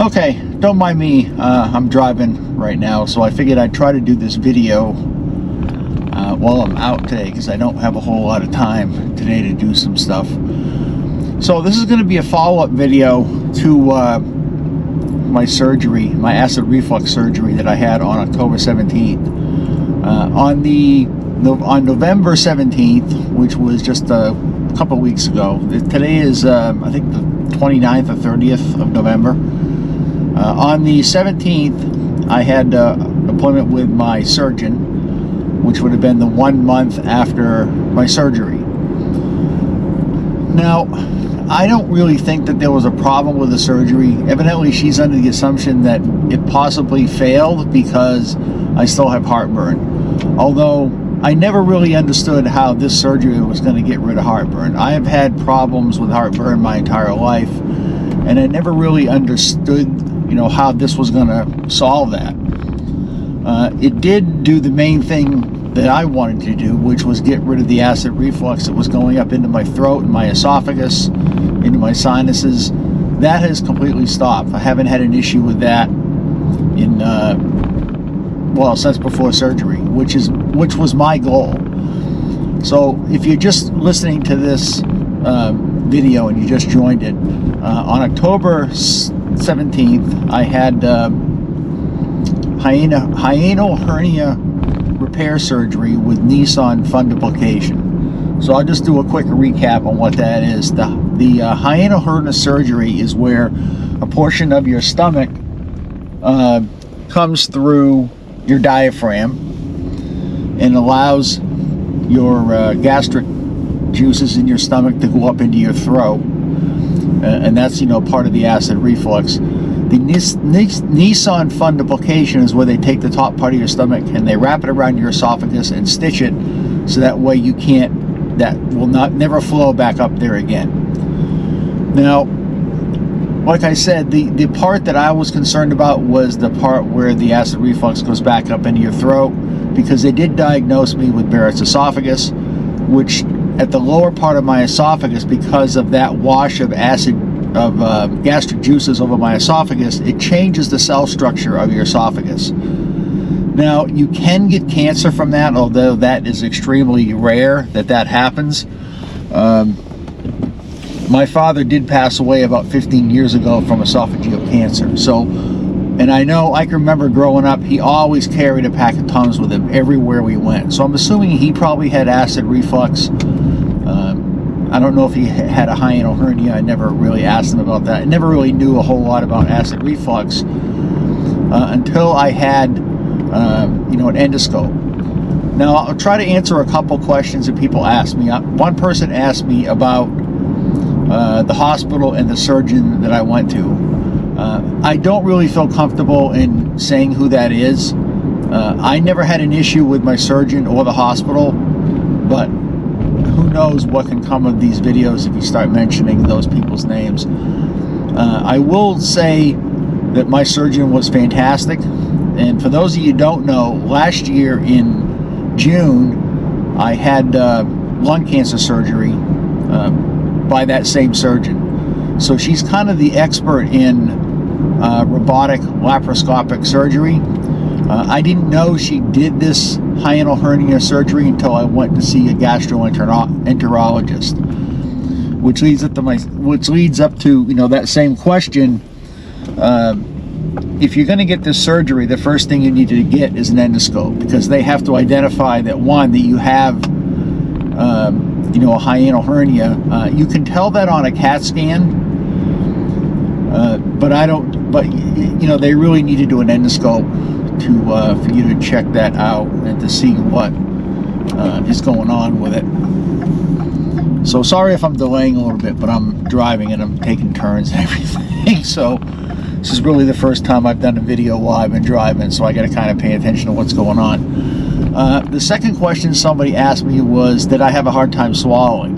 Okay, don't mind me. I'm driving right now, so I figured I'd try to do this video while I'm out today, because I don't have a whole lot of time today to do some stuff. So this is going to be a follow-up video to my surgery, my acid reflux surgery that I had on October 17th. On November 17th, which was just a couple weeks ago. Today is, I think, the 29th or 30th of November. On the 17th, I had an appointment with my surgeon, which would have been the 1 month after my surgery. Now, I don't really think that there was a problem with the surgery. Evidently, she's under the assumption that it possibly failed because I still have heartburn. Although, I never really understood how this surgery was going to get rid of heartburn. I have had problems with heartburn my entire life, and I never really understood, how this was going to solve that. It did do the main thing that I wanted to do, which was get rid of the acid reflux that was going up into my throat and my esophagus, into my sinuses. That has completely stopped. I haven't had an issue with that in since before surgery, which was my goal. So if you're just listening to this video and you just joined it, on October 17th, I had hiatal hernia repair surgery with Nissen fundoplication. So I'll just do a quick recap on what that is. The hiatal hernia surgery is where a portion of your stomach comes through your diaphragm and allows your gastric juices in your stomach to go up into your throat, and that's part of the acid reflux. The Nissen fundoplication is where they take the top part of your stomach and they wrap it around your esophagus and stitch it so that way that will never flow back up there again. Now, like I said, the part that I was concerned about was the part where the acid reflux goes back up into your throat, because they did diagnose me with Barrett's esophagus, which at the lower part of my esophagus, because of that wash of gastric juices over my esophagus, it changes the cell structure of your esophagus. Now, you can get cancer from that, although that is extremely rare that happens. My father did pass away about 15 years ago from esophageal cancer. So, and I can remember growing up, he always carried a pack of Tums with him everywhere we went. So I'm assuming he probably had acid reflux. I don't know if he had a hiatal hernia. I never really asked him about that. I never really knew a whole lot about acid reflux until I had, an endoscope. Now, I'll try to answer a couple questions that people ask me. One person asked me about the hospital and the surgeon that I went to. I don't really feel comfortable in saying who that is. I never had an issue with my surgeon or the hospital, but who knows what can come of these videos if you start mentioning those people's names. I will say that my surgeon was fantastic, and for those of you who don't know, last year in June I had lung cancer surgery by that same surgeon. So she's kind of the expert in robotic laparoscopic surgery. I didn't know she did this hiatal hernia surgery until I went to see a gastroenterologist, which leads up to that same question. If you're going to get this surgery, the first thing you need to get is an endoscope, because they have to identify that you have a hiatal hernia. You can tell that on a CAT scan, but they really need to do an endoscope for you to check that out and to see what is going on with it. So sorry if I'm delaying a little bit, but I'm driving and I'm taking turns and everything. So this is really the first time I've done a video while I've been driving, so I got to kind of pay attention to what's going on. The second question somebody asked me was, did I have a hard time swallowing?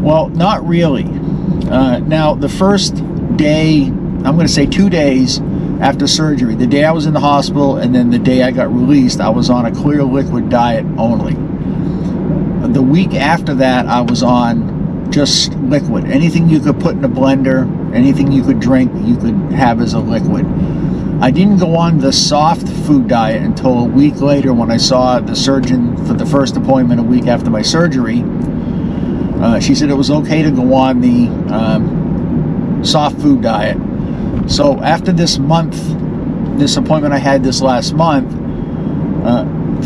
Well, not really. Now, the first day, I'm going to say 2 days after surgery, the day I was in the hospital and then the day I got released, I was on a clear liquid diet only. The week after that, I was on just liquid. Anything you could put in a blender, Anything you could drink, you could have as a liquid. I didn't go on the soft food diet until a week later when I saw the surgeon for the first appointment a week after my surgery. She said it was okay to go on the soft food diet. So after this appointment I had this last month,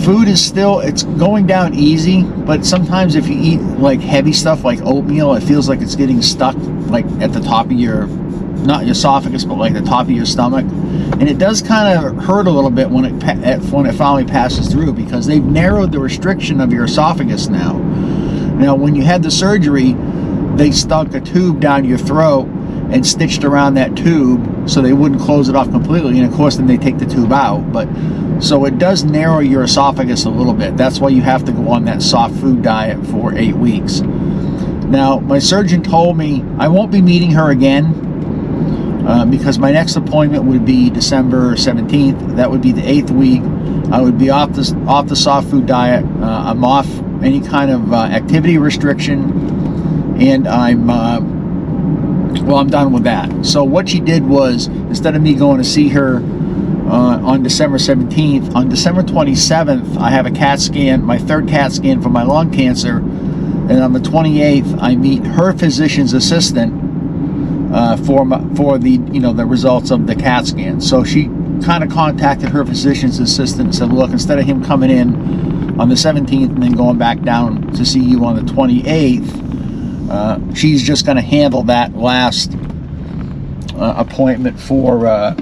food is still, it's going down easy, but sometimes if you eat like heavy stuff like oatmeal, it feels like it's getting stuck like at the top of your, not your esophagus, but like the top of your stomach. And it does kind of hurt a little bit when it finally passes through, because they've narrowed the restriction of your esophagus now. Now, when you had the surgery, they stuck a tube down your throat and stitched around that tube so they wouldn't close it off completely. And of course, then they take the tube out. But so it does narrow your esophagus a little bit. That's why you have to go on that soft food diet for 8 weeks. Now, my surgeon told me I won't be meeting her again because my next appointment would be December 17th. That would be the 8th week. I would be off the soft food diet. I'm off any kind of activity restriction, and I'm done with that. So what she did was, instead of me going to see her on December 17th, on December 27th, I have a CAT scan, my third CAT scan for my lung cancer, and on the 28th, I meet her physician's assistant for the the results of the CAT scan. So she kind of contacted her physician's assistant and said, look, instead of him coming in on the 17th and then going back down to see you on the 28th, she's just going to handle that last appointment for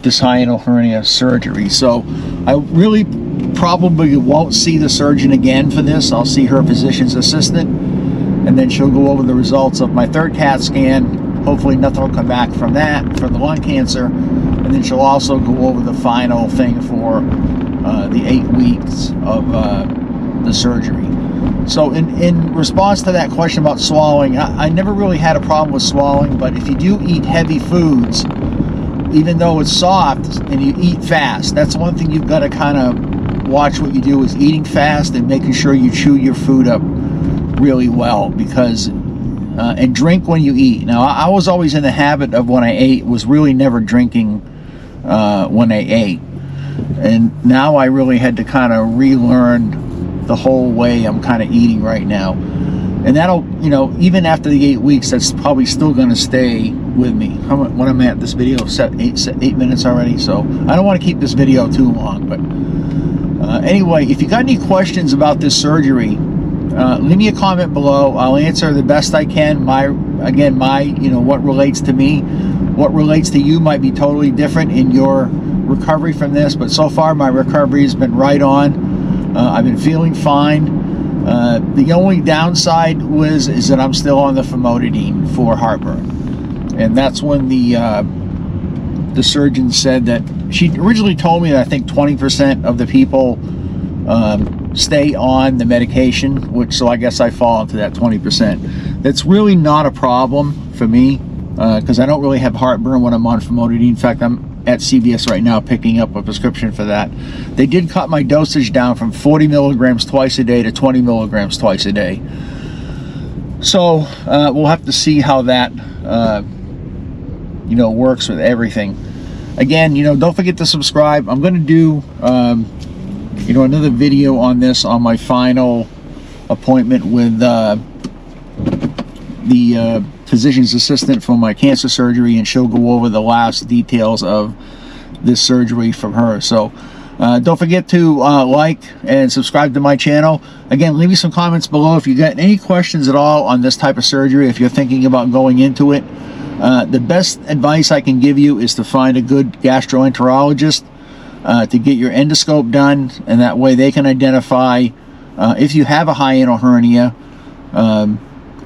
this hiatal hernia surgery. So I really probably won't see the surgeon again for this. I'll see her physician's assistant, and then she'll go over the results of my third CAT scan. Hopefully nothing will come back from that for the lung cancer, and then she'll also go over the final thing for the 8 weeks of the surgery. So in response to that question about swallowing, I never really had a problem with swallowing, but if you do eat heavy foods, even though it's soft, and you eat fast, that's one thing you've got to kind of watch what you do, is eating fast and making sure you chew your food up really well, because and drink when you eat. Now, I was always in the habit of, when I ate, was really never drinking when I ate, and now I really had to kind of relearn the whole way I'm kind of eating right now. And that'll, even after the 8 weeks, that's probably still going to stay with me. When I'm at this video, set 8 minutes already, so I don't want to keep this video too long. But anyway, if you got any questions about this surgery, leave me a comment below. I'll answer the best I can. What relates to me, what relates to you might be totally different in your recovery from this. But so far, my recovery has been right on. I've been feeling fine. The only downside is that I'm still on the famotidine for heartburn, and that's when the surgeon said that she originally told me that I think 20% of the people stay on the medication, so I guess I fall into that 20%. That's really not a problem for me because I don't really have heartburn when I'm on famotidine. In fact, I'm at CVS right now picking up a prescription for that. They did cut my dosage down from 40 milligrams twice a day to 20 milligrams twice a day. So we'll have to see how that works with everything. Again, don't forget to subscribe. I'm going to do another video on this on my final appointment with the physician's assistant for my cancer surgery, and she'll go over the last details of this surgery from her. So don't forget to like and subscribe to my channel. Again, leave me some comments below if you got any questions at all on this type of surgery, if you're thinking about going into it. The best advice I can give you is to find a good gastroenterologist to get your endoscope done, and that way they can identify if you have a hiatal hernia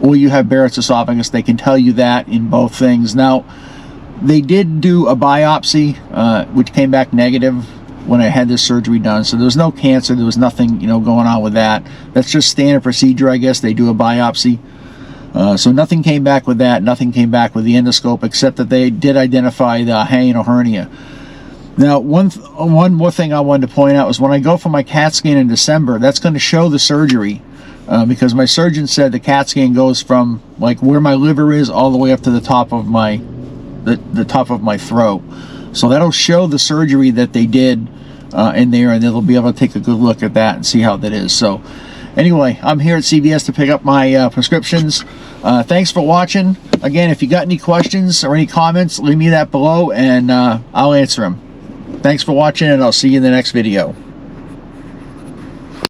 or you have Barrett's esophagus. They can tell you that in both things. Now, they did do a biopsy, which came back negative when I had this surgery done. So there was no cancer. There was nothing, going on with that. That's just standard procedure, I guess. They do a biopsy. So nothing came back with that. Nothing came back with the endoscope, except that they did identify the hiatal hernia. Now, one more thing I wanted to point out was when I go for my CAT scan in December, that's going to show the surgery because my surgeon said the CAT scan goes from like where my liver is all the way up to the top of my the top of my throat. So that'll show the surgery that they did in there, and they'll be able to take a good look at that and see how that is. So anyway, I'm here at CVS to pick up my prescriptions. Thanks for watching. Again, if you got any questions or any comments, leave me that below, and I'll answer them. Thanks for watching, and I'll see you in the next video.